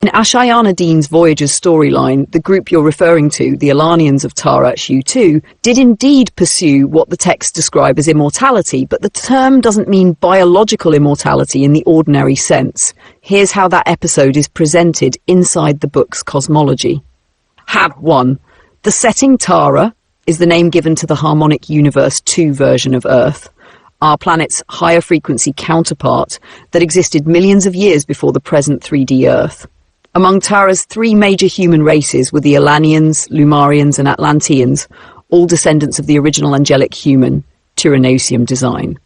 In Ashayana Dean's Voyager's storyline, the group you're referring to, the Alanians of Tara Shu 2, did indeed pursue what the texts describe as immortality, but the term doesn't mean biological immortality in the ordinary sense. Here's how that episode is presented inside the book's cosmology. Hab 1. The setting Tara is the name given to the Harmonic Universe 2 version of Earth, our planet's higher frequency counterpart that existed millions of years before the present 3D Earth. Among Tara's three major human races were the Alanians, Lumarians and Atlanteans, all descendants of the original angelic human, Tyranosium design.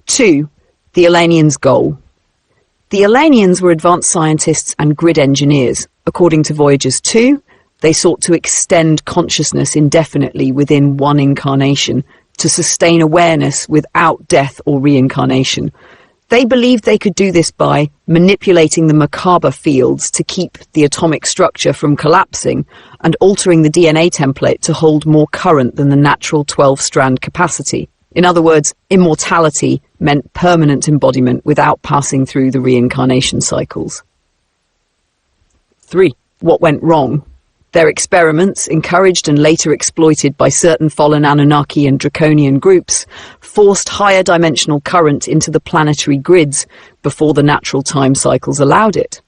2. The Alanians' goal. The Alanians were advanced scientists and grid engineers. According to Voyagers 2, they sought to extend consciousness indefinitely within one incarnation, to sustain awareness without death or reincarnation. They believed they could do this by manipulating the Merkaba fields to keep the atomic structure from collapsing and altering the DNA template to hold more current than the natural 12-strand capacity. In other words, immortality meant permanent embodiment without passing through the reincarnation cycles. 3. What went wrong? Their experiments, encouraged and later exploited by certain fallen Anunnaki and Draconian groups, forced higher dimensional current into the planetary grids before the natural time cycles allowed it.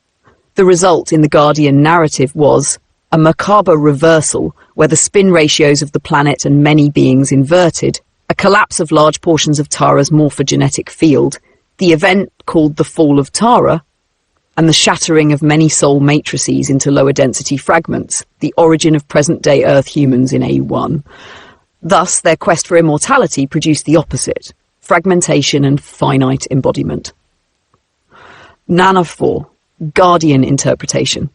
The result in the Guardian narrative was a Merkaba reversal, where the spin ratios of the planet and many beings inverted, a collapse of large portions of Tara's morphogenetic field, the event called the Fall of Tara, and the shattering of many soul matrices into lower density fragments, the origin of present-day Earth humans in A1. Thus, their quest for immortality produced the opposite, fragmentation and finite embodiment. Nana 4. Guardian interpretation.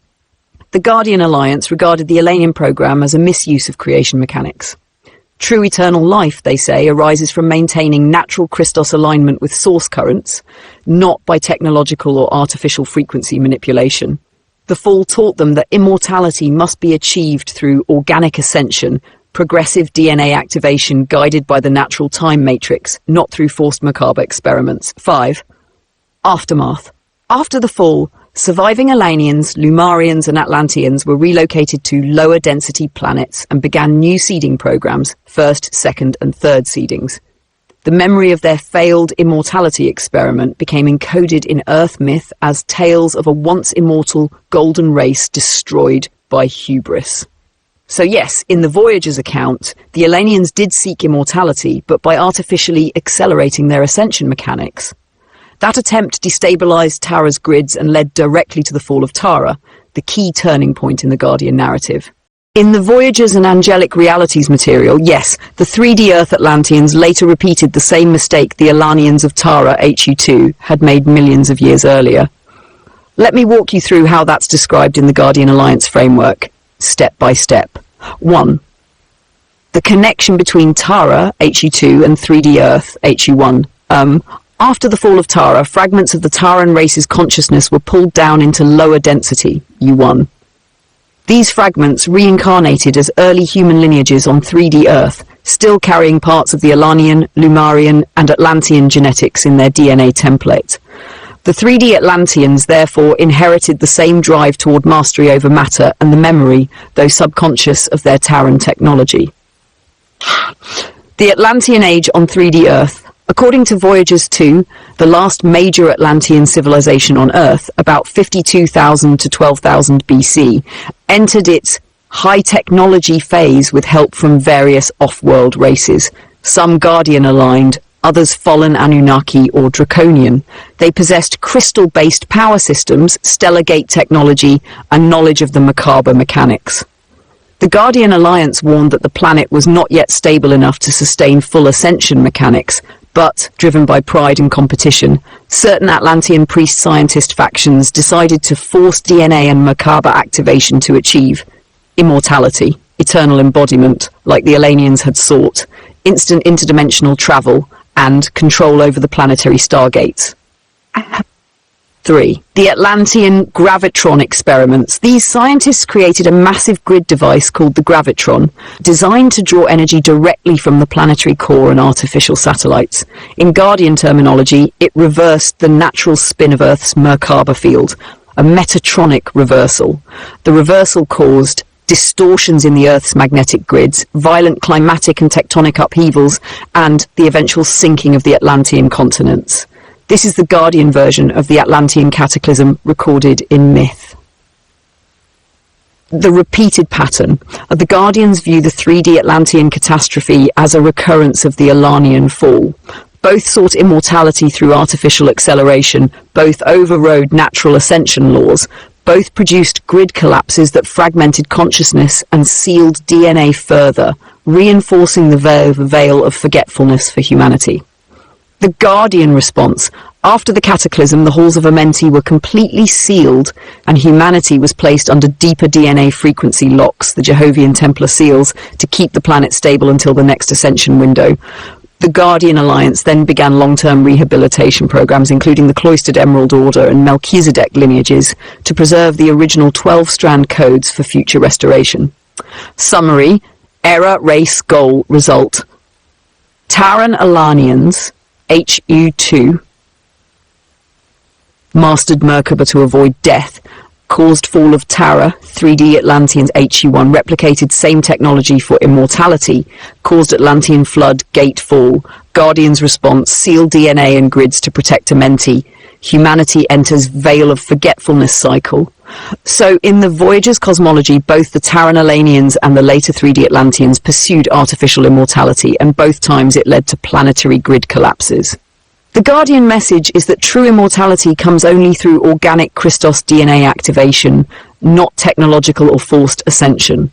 The Guardian Alliance regarded the Alanian program as a misuse of creation mechanics. True eternal life, they say, arises from maintaining natural Christos alignment with source currents, not by technological or artificial frequency manipulation. The Fall taught them that immortality must be achieved through organic ascension, progressive DNA activation guided by the natural time matrix, not through forced Merkaba experiments. 5. Aftermath. After the Fall, surviving Alanians, Lumarians and Atlanteans were relocated to lower density planets and began new seeding programs, first, second and third seedings. The memory of their failed immortality experiment became encoded in Earth myth as tales of a once immortal golden race destroyed by hubris. So yes, in the Voyager's account, the Alanians did seek immortality, but by artificially accelerating their ascension mechanics. That attempt destabilized Tara's grids and led directly to the fall of Tara, the key turning point in the Guardian narrative. In the Voyagers and Angelic Realities material, yes, the 3D Earth Atlanteans later repeated the same mistake the Alanians of Tara HU2 had made millions of years earlier. Let me walk you through how that's described in the Guardian Alliance framework, step by step. 1. The connection between Tara HU2 and 3D Earth HU1. After the fall of Tara, fragments of the Taran race's consciousness were pulled down into lower density, U1. These fragments reincarnated as early human lineages on 3D Earth, still carrying parts of the Alanian, Lumarian and Atlantean genetics in their DNA template. The 3D Atlanteans therefore inherited the same drive toward mastery over matter and the memory, though subconscious, of their Taran technology. The Atlantean Age on 3D Earth. According to Voyagers 2, the last major Atlantean civilization on Earth, about 52,000 to 12,000 BC, entered its high-technology phase with help from various off-world races, some Guardian-aligned, others fallen Anunnaki or Draconian. They possessed crystal-based power systems, stellar gate technology, and knowledge of the Merkaba mechanics. The Guardian Alliance warned that the planet was not yet stable enough to sustain full ascension mechanics, but, driven by pride and competition, certain Atlantean priest-scientist factions decided to force DNA and Merkaba activation to achieve immortality, eternal embodiment, like the Alanians had sought, instant interdimensional travel, and control over the planetary stargates. 3. The Atlantean gravitron experiments. These scientists created a massive grid device called the gravitron, designed to draw energy directly from the planetary core and artificial satellites. In Guardian terminology, it reversed the natural spin of Earth's Merkaba field. a metatronic reversal. The reversal caused distortions in the Earth's magnetic grids, violent climatic and tectonic upheavals, and the eventual sinking of the Atlantean continents. This is the Guardian version of the Atlantean cataclysm recorded in myth. The repeated pattern. The Guardians view the 3D Atlantean catastrophe as a recurrence of the Alanian fall. Both sought immortality through artificial acceleration, both overrode natural ascension laws, both produced grid collapses that fragmented consciousness and sealed DNA further, reinforcing the veil of forgetfulness for humanity. The Guardian response. After the cataclysm, the halls of Amenti were completely sealed and humanity was placed under deeper DNA frequency locks, the Jehovian Templar seals, to keep the planet stable until the next ascension window. The Guardian Alliance then began long-term rehabilitation programs, including the Cloistered Emerald Order and Melchizedek lineages, to preserve the original 12-strand codes for future restoration. Summary: Error, Race, Goal, Result. Terran Alanians, HU2, mastered Merkaba to avoid death, caused fall of Tara. 3D Atlanteans, HU1, replicated same technology for immortality, caused Atlantean flood, gate fall. Guardians response, seal DNA and grids to protect Amenti. Humanity enters veil of forgetfulness cycle. So in the Voyager's cosmology, both the Terran Alanians and the later 3D Atlanteans pursued artificial immortality, and both times it led to planetary grid collapses. The Guardian message is that true immortality comes only through organic Christos DNA activation, not technological or forced ascension.